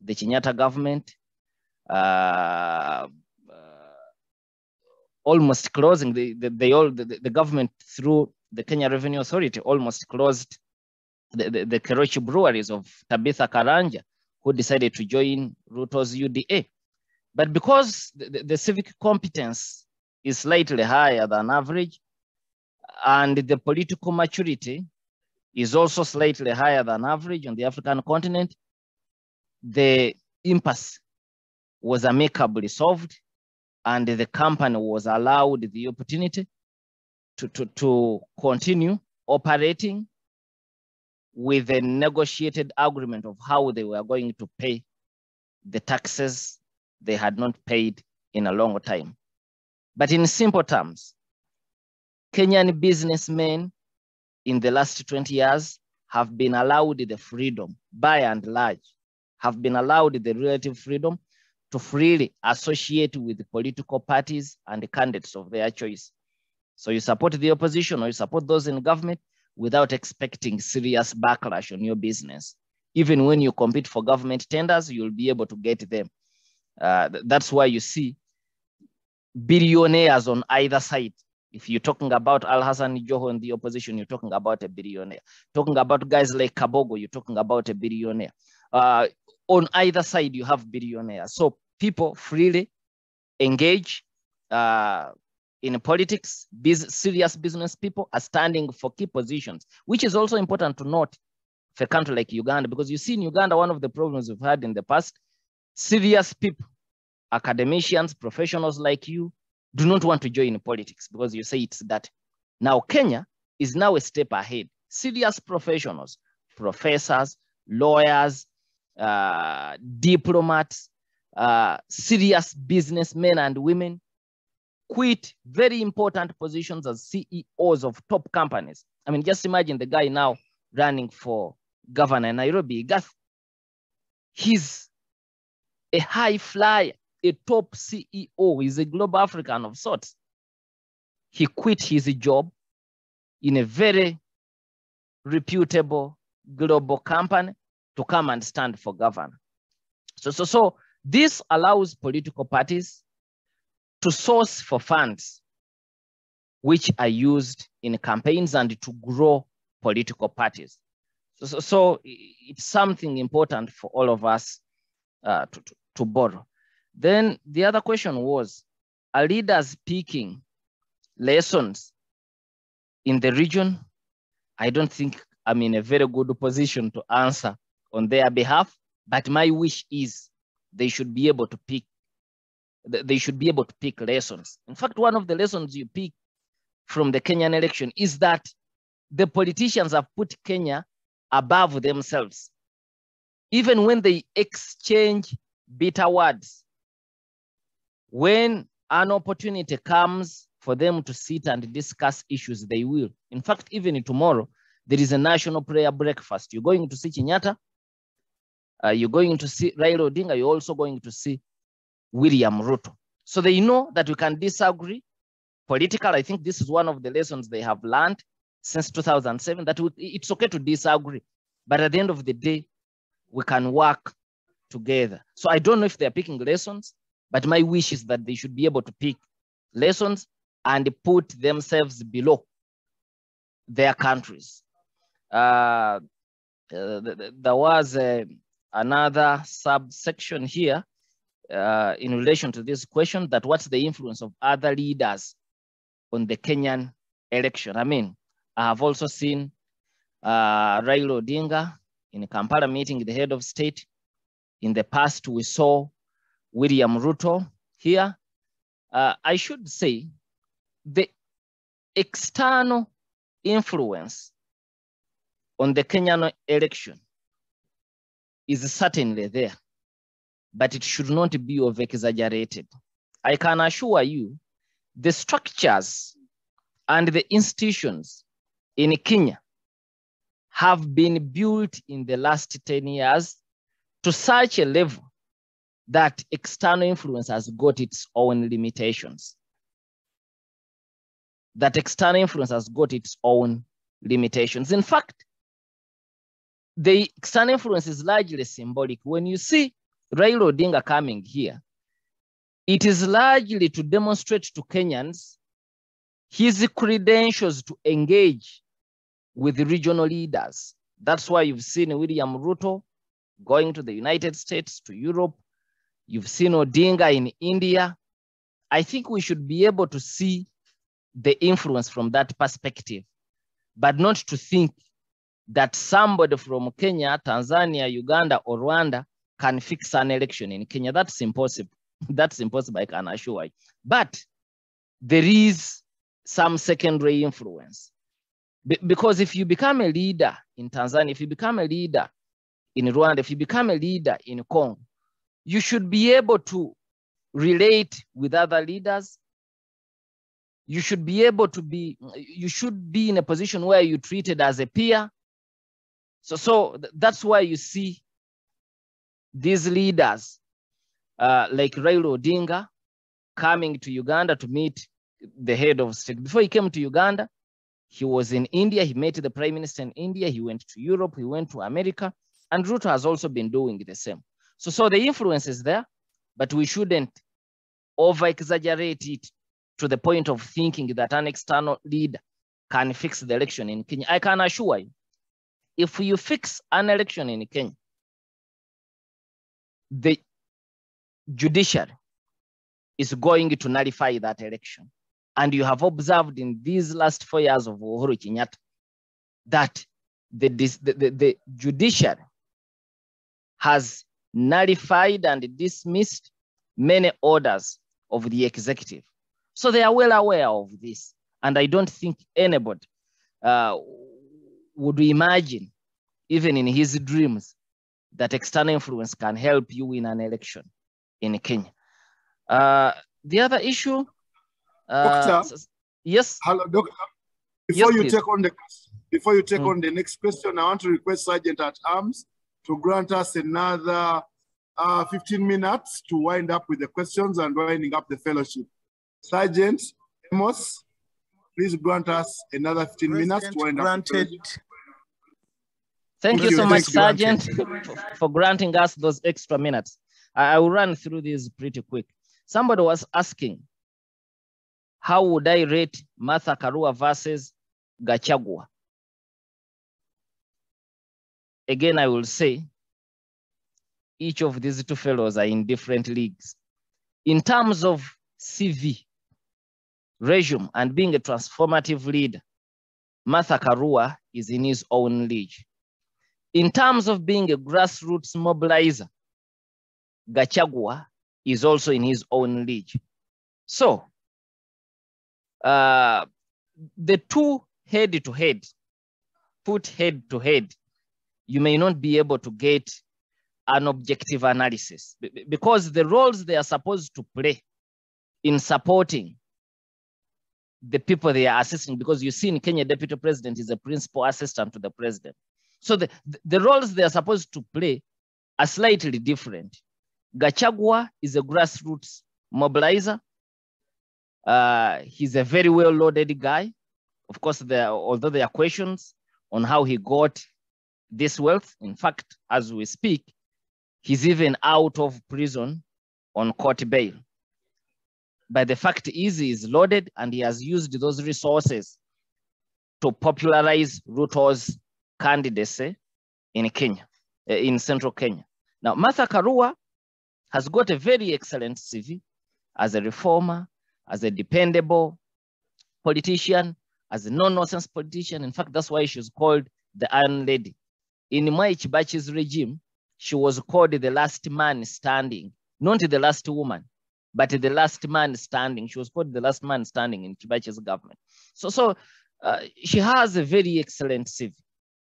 the Kenyatta government almost closing, the government through the Kenya Revenue Authority almost closed the Kerochi breweries of Tabitha Karanja, who decided to join Ruto's UDA. But because the civic competence is slightly higher than average, and the political maturity is also slightly higher than average on the African continent, the impasse was amicably solved, and the company was allowed the opportunity to continue operating with a negotiated agreement of how they were going to pay the taxes they had not paid in a long time. But in simple terms, Kenyan businessmen in the last 20 years have been allowed the freedom, by and large, have been allowed the relative freedom to freely associate with the political parties and the candidates of their choice. So you support the opposition or you support those in government without expecting serious backlash on your business. Even when you compete for government tenders, you'll be able to get them. That's why you see billionaires on either side. If you're talking about Al Hassan Joho in the opposition, you're talking about a billionaire. Talking about guys like Kabogo, you're talking about a billionaire. On either side, you have billionaires. So people freely engage in politics. Serious business people are standing for key positions, which is also important to note for a country like Uganda, because you see in Uganda, one of the problems we've had in the past, serious people, academicians, professionals like you, do not want to join politics because you say it's that. Now, Kenya is now a step ahead. Serious professionals, professors, lawyers, diplomats, serious businessmen and women quit very important positions as CEOs of top companies. I mean, just imagine the guy now running for governor in Nairobi. He's a high flyer, a top CEO. He's a global African of sorts. He quit his job in a very reputable global company to come and stand for governor. So this allows political parties to source for funds which are used in campaigns and to grow political parties. So it's something important for all of us to borrow. Then the other question was, are leaders picking lessons in the region? I don't think I'm in a very good position to answer on their behalf, but my wish is they should be able to pick lessons. In fact, one of the lessons you pick from the Kenyan election is that the politicians have put Kenya above themselves. Even when they exchange bitter words, when an opportunity comes for them to sit and discuss issues, they will. In fact, even tomorrow, there is a national prayer breakfast. You're going to see Kenyatta, you're going to see Raila Odinga, you're also going to see William Ruto. So they know that we can disagree. Political, I think this is one of the lessons they have learned since 2007, that it's okay to disagree, but at the end of the day, we can work together. So I don't know if they're picking lessons, but my wish is that they should be able to pick lessons and put themselves below their countries. There was another subsection here in relation to this question, that what's the influence of other leaders on the Kenyan election? I mean, I have also seen Raila Odinga in a Kampala meeting, the head of state. In the past, we saw William Ruto here. I should say the external influence on the Kenyan election is certainly there, but it should not be over-exaggerated. I can assure you, the structures and the institutions in Kenya have been built in the last 10 years to such a level that external influence has got its own limitations. That external influence has got its own limitations. In fact, the external influence is largely symbolic. When you see Raila Odinga coming here, it is largely to demonstrate to Kenyans his credentials to engage with the regional leaders. That's why you've seen William Ruto going to the United States, to Europe. You've seen Odinga in India. I think we should be able to see the influence from that perspective, but not to think that somebody from Kenya, Tanzania, Uganda, or Rwanda can fix an election in Kenya. That's impossible. That's impossible, I can assure you. But there is some secondary influence. Because if you become a leader in Tanzania, if you become a leader in Rwanda, if you become a leader in Congo, you should be able to relate with other leaders. You should be able to be, you should be in a position where you're treated as a peer. So that's why you see these leaders like Raila Odinga coming to Uganda to meet the head of state. Before he came to Uganda, he was in India. He met the Prime Minister in India. He went to Europe. He went to America. And Ruto has also been doing the same. So the influence is there, but we shouldn't over-exaggerate it to the point of thinking that an external leader can fix the election in Kenya. I can assure you, if you fix an election in Kenya, the judiciary is going to nullify that election. And you have observed in these last 4 years of Uhuru Kenyatta that the judiciary has nullified and dismissed many orders of the executive. So they are well aware of this. And I don't think anybody would imagine, even in his dreams, that external influence can help you win an election in Kenya. The other issue, Doctor, yes. Hello, Doctor. Before Yes, you take on the next question, I want to request Sergeant at Arms to grant us another 15 minutes to wind up with the questions and winding up the fellowship. Sergeant Amos, please grant us another 15 minutes to wind up the fellowship. Thank you so much, Sergeant, for granting us those extra minutes. I will run through these pretty quick. Somebody was asking, how would I rate Martha Karua versus Gachagua? Again, I will say, each of these two fellows are in different leagues. In terms of CV, resume, and being a transformative leader, Martha Karua is in his own league. In terms of being a grassroots mobilizer, Gachagua is also in his own league. So, the two head-to-head, put head-to-head, you may not be able to get an objective analysis because the roles they are supposed to play in supporting the people they are assisting, because you see in Kenya, Deputy President is a principal assistant to the president. So the roles they are supposed to play are slightly different. Gachagua is a grassroots mobilizer. He's a very well-loaded guy. Of course, although there are questions on how he got this wealth. In fact, as we speak, he's even out of prison on court bail. But the fact is, he is loaded and he has used those resources to popularize Ruto's candidacy in Kenya, in central Kenya. Now, Martha Karua has got a very excellent CV as a reformer, as a dependable politician, as a no-nonsense politician. In fact, that's why she's called the Iron Lady. In Mwai Kibaki's regime, she was called the last man standing, not the last woman, but the last man standing. She was called the last man standing in Kibaki's government. So she has a very excellent CV.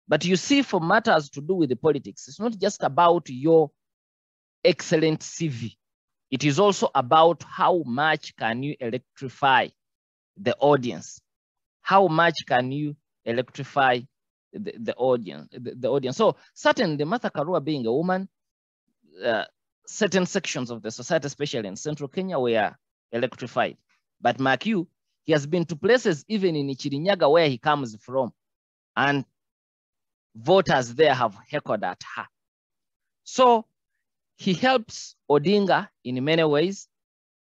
But you see, for matters to do with the politics, it's not just about your excellent CV. It is also about how much can you electrify the audience. How much can you electrify the audience? So certainly Martha Karua being a woman, certain sections of the society, especially in central Kenya, were electrified. But mark you, he has been to places even in Kirinyaga where he comes from, and voters there have heckled at her. So he helps Odinga in many ways,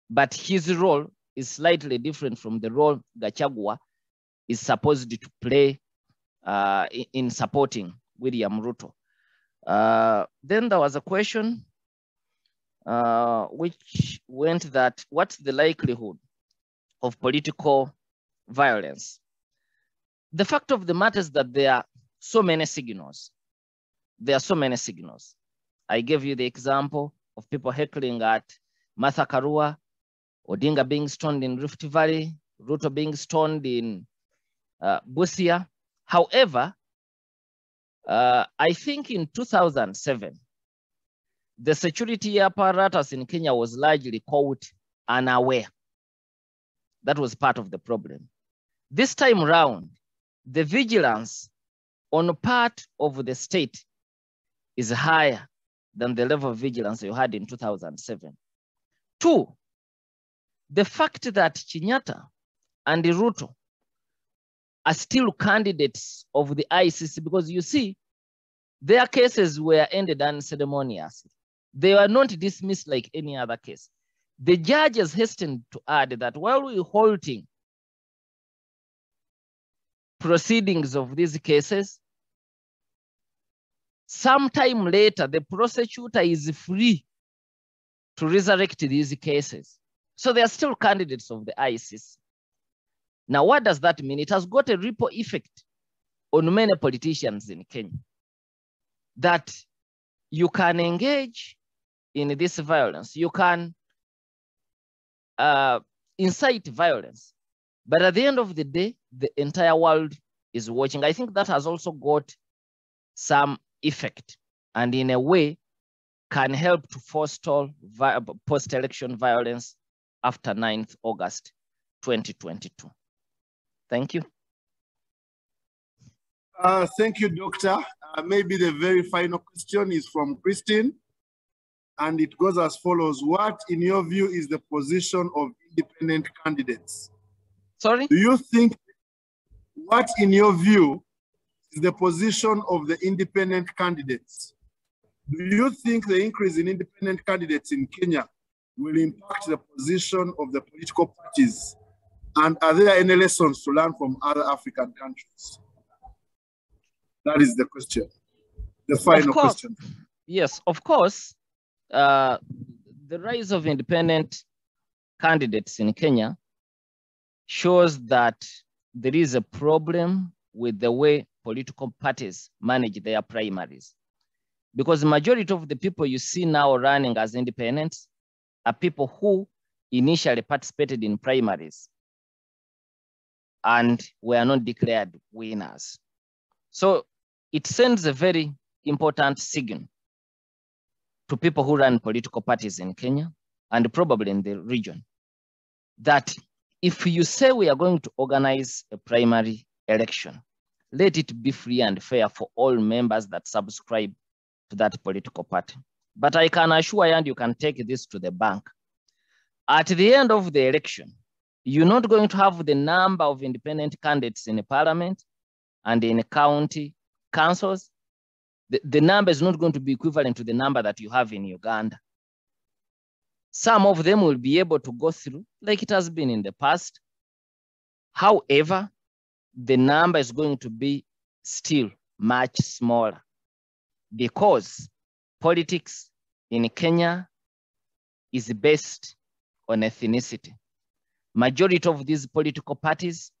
but his role is slightly different from the role Gachagua is supposed to play in supporting William Ruto. Then there was a question which went that, what's the likelihood of political violence? The fact of the matter is that there are so many signals. There are so many signals. I gave you the example of people heckling at Martha Karua, Odinga being stoned in Rift Valley, Ruto being stoned in Busia. However, I think in 2007, the security apparatus in Kenya was largely caught unaware. That was part of the problem. This time around, the vigilance on part of the state is higher than the level of vigilance you had in 2007. Two, the fact that Kenyatta and Ruto are still candidates of the ICC, because you see, their cases were ended unceremoniously. They were not dismissed like any other case. The judges hastened to add that while we're halting proceedings of these cases, sometime later, the prosecutor is free to resurrect these cases. So they are still candidates of the ICC. Now, what does that mean? It has got a ripple effect on many politicians in Kenya that you can engage in this violence, you can incite violence, but at the end of the day, the entire world is watching. I think that has also got some effect, and in a way can help to forestall post-election violence after 9th August 2022. Thank you. Thank you, Doctor. Maybe the very final question is from Christine, and it goes as follows. What, in your view, is the position of independent candidates? Sorry? Do you think, what, in your view, is the position of the independent candidates? Do you think the increase in independent candidates in Kenya will impact the position of the political parties? And are there any lessons to learn from other African countries? That is the question, the final question. Yes, of course. The rise of independent candidates in Kenya shows that there is a problem with the way political parties manage their primaries. Because the majority of the people you see now running as independents are people who initially participated in primaries and were not declared winners. So it sends a very important signal to people who run political parties in Kenya and probably in the region that if you say we are going to organize a primary election, let it be free and fair for all members that subscribe to that political party. But I can assure you, and you can take this to the bank, at the end of the election, you're not going to have the number of independent candidates in the parliament and in county councils. The number is not going to be equivalent to the number that you have in Uganda. Some of them will be able to go through like it has been in the past. However, the number is going to be still much smaller because politics in Kenya is based on ethnicity. Majority of these political parties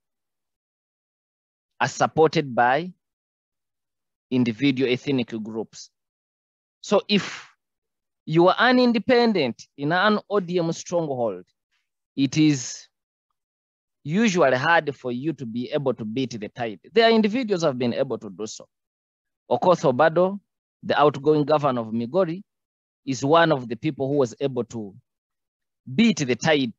are supported by individual ethnic groups. So if you are an independent in an ODM stronghold, it is usually hard for you to be able to beat the tide. There are individuals who have been able to do so. Okoth Obado, the outgoing governor of Migori, is one of the people who was able to beat the tide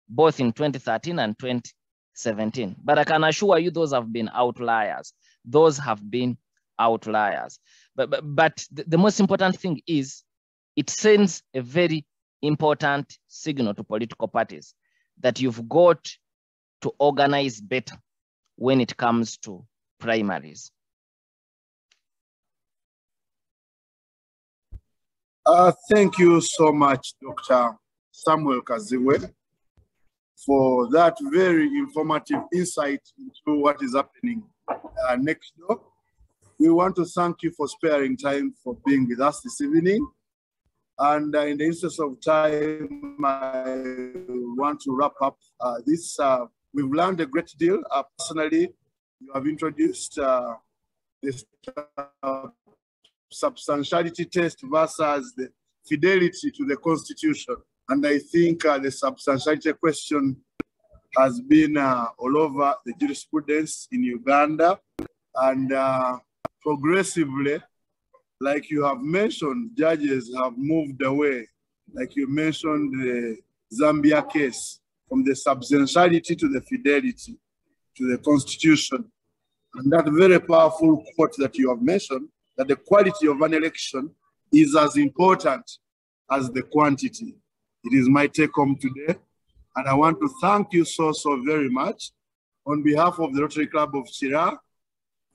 both in 2013 and 2017. But I can assure you those have been outliers. Those have been outliers. But the most important thing is it sends a very important signal to political parties that you've got to organize better when it comes to primaries. Thank you so much, Dr. Samuel Kaziwe, for that very informative insight into what is happening next door. We want to thank you for sparing time for being with us this evening. And in the interest of time, I want to wrap up this. We've learned a great deal. Personally, you have introduced this substantiality test versus the fidelity to the Constitution. And I think the substantiality question has been all over the jurisprudence in Uganda. And progressively, like you have mentioned, judges have moved away. Like you mentioned the Zambia case, from the substantiality to the fidelity to the Constitution. And that very powerful quote that you have mentioned, that the quality of an election is as important as the quantity. It is my take home today. And I want to thank you so very much on behalf of the Rotary Club of Chira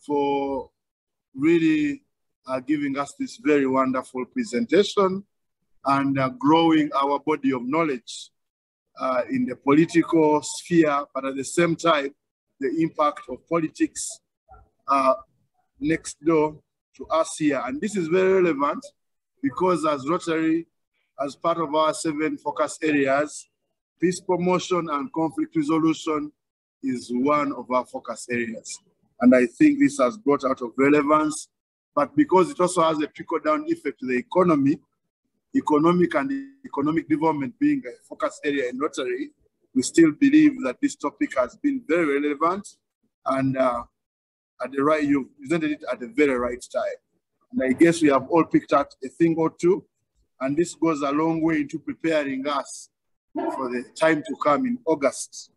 for really giving us this very wonderful presentation and growing our body of knowledge in the political sphere, but at the same time, the impact of politics next door to us here. And this is very relevant because as Rotary, as part of our 7 focus areas, peace promotion and conflict resolution is one of our focus areas. And I think this has brought out of relevance, but because it also has a trickle-down effect to the economy, economic development being a focus area in Rotary, we still believe that this topic has been very relevant, and you've presented it at the very right time. And I guess we have all picked up a thing or two, and this goes a long way into preparing us for the time to come in August.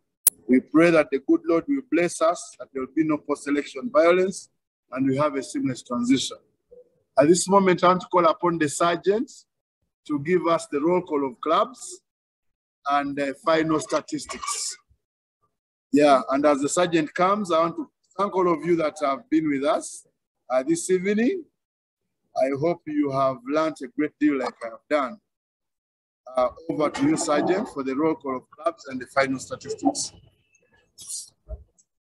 We pray that the good Lord will bless us, that there will be no post-election violence, and we have a seamless transition. At this moment, I want to call upon the sergeant to give us the roll call of clubs and the final statistics. Yeah, and as the sergeant comes, I want to thank all of you that have been with us this evening. I hope you have learned a great deal like I have done. Over to you, Sergeant, for the roll call of clubs and the final statistics.